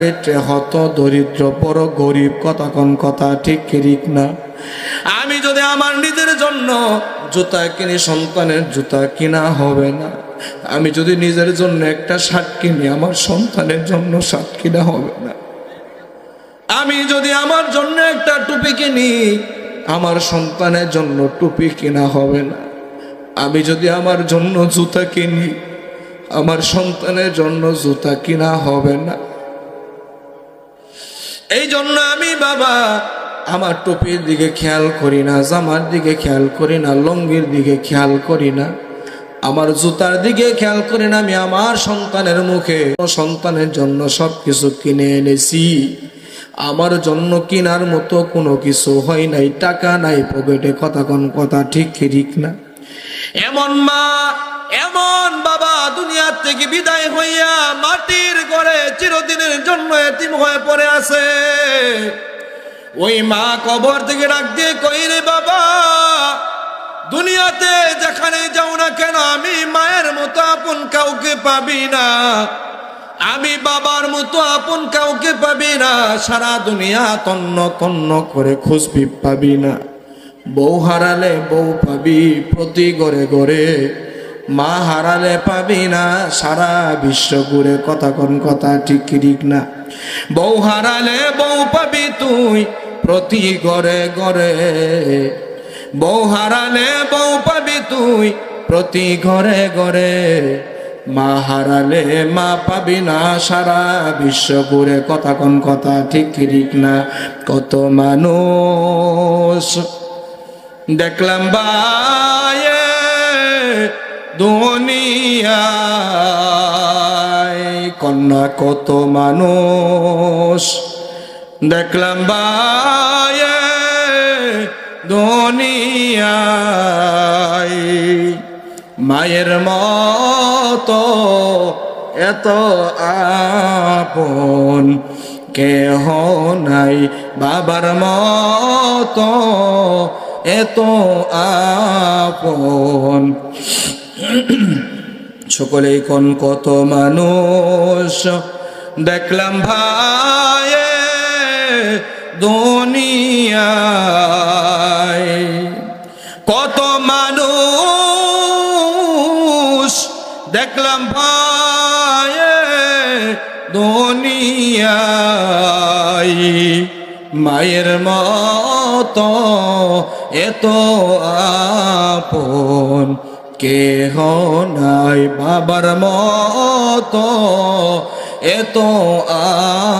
পেটে হত দরিদ্র বড় গরিব, কথা কোন কথা ঠিক ঠিক না? আমি যদি আমার নিজের জন্য জুতা কিনি, সন্তানের জুতা কিনা হবে না। আমি যদি নিজের জন্য একটা শার্ট কিনি, আমার সন্তানের জন্য শার্ট কিনা হবে না। আমি যদি আমার জন্য একটা টুপি কিনি, আমার সন্তানের জন্য টুপি কিনা হবে না। আমি যদি আমার জন্য জুতা কিনি, আমার সন্তানের জন্য জুতা কিনা হবে না। এই জন্য আমি বাবা আমার টুপির দিকে খেয়াল করি না, জামার দিকে খেয়াল করি না, লঙ্গির দিকে খেয়াল করি না, আমার জুতার দিকে খেয়াল করি না। আমি আমার সন্তানের মুখে, সন্তানের জন্য সবকিছু কিনে এনেছি। আমার জন্য কেনার মতো কোনো কিছু হয় নাই, টাকা নাই পকেটে, কথা কোন কথা ঠিক ঠিক না? এমন মা, এমন বাবা দুনিয়ার থেকে বিদায় হইয়া মাটির ঘরে চিরদিনের জন্য এতিম হয়ে পড়ে আছে। ওই মা কবর থেকে ডাক দিয়ে কই, রে বাবা, দুনিয়াতে যেখানে যাও না কেন আমি মায়ের মতো আপন কাউকে পাবি না, আমি বাবার মতো আপন কাউকে পাবি না। সারা দুনিয়া তন্ন তন্ন করে খুঁজবি, পাবি না। বউ হারালে বউ পাবি প্রতি ঘরে ঘরে, মা হারালে পাবি না সারা বিশ্ব ঘুরে, কথা কোন কথা ঠিক ঠিক না? বউ হারালে বউ পাবি তুই প্রতি ঘরে ঘরে, বউ হারালে বউ পাবি তুই প্রতি ঘরে ঘরে, মা হারালে মা পাবি না সারা বিশ্ব ঘুরে, কথা কোন কথা ঠিক ঠিক না? কত মানুষ দেখলাম বায়ে দুনিয়ায়, কন্যা কত মানুষ দেখলাম বায়ে দুনিয়ায়, মায়ের মতো এত আপন কেহ নাই, বাবার মতো এত আপন। সকলেই কোন কত মানুষ দেখলাম ভাই দুনিয়ায়, কত মানুষ দেখলাম ভাই দুনিয়ায়, মায়ের মতো এত আপন কেহ নাই, বাবার মতো এত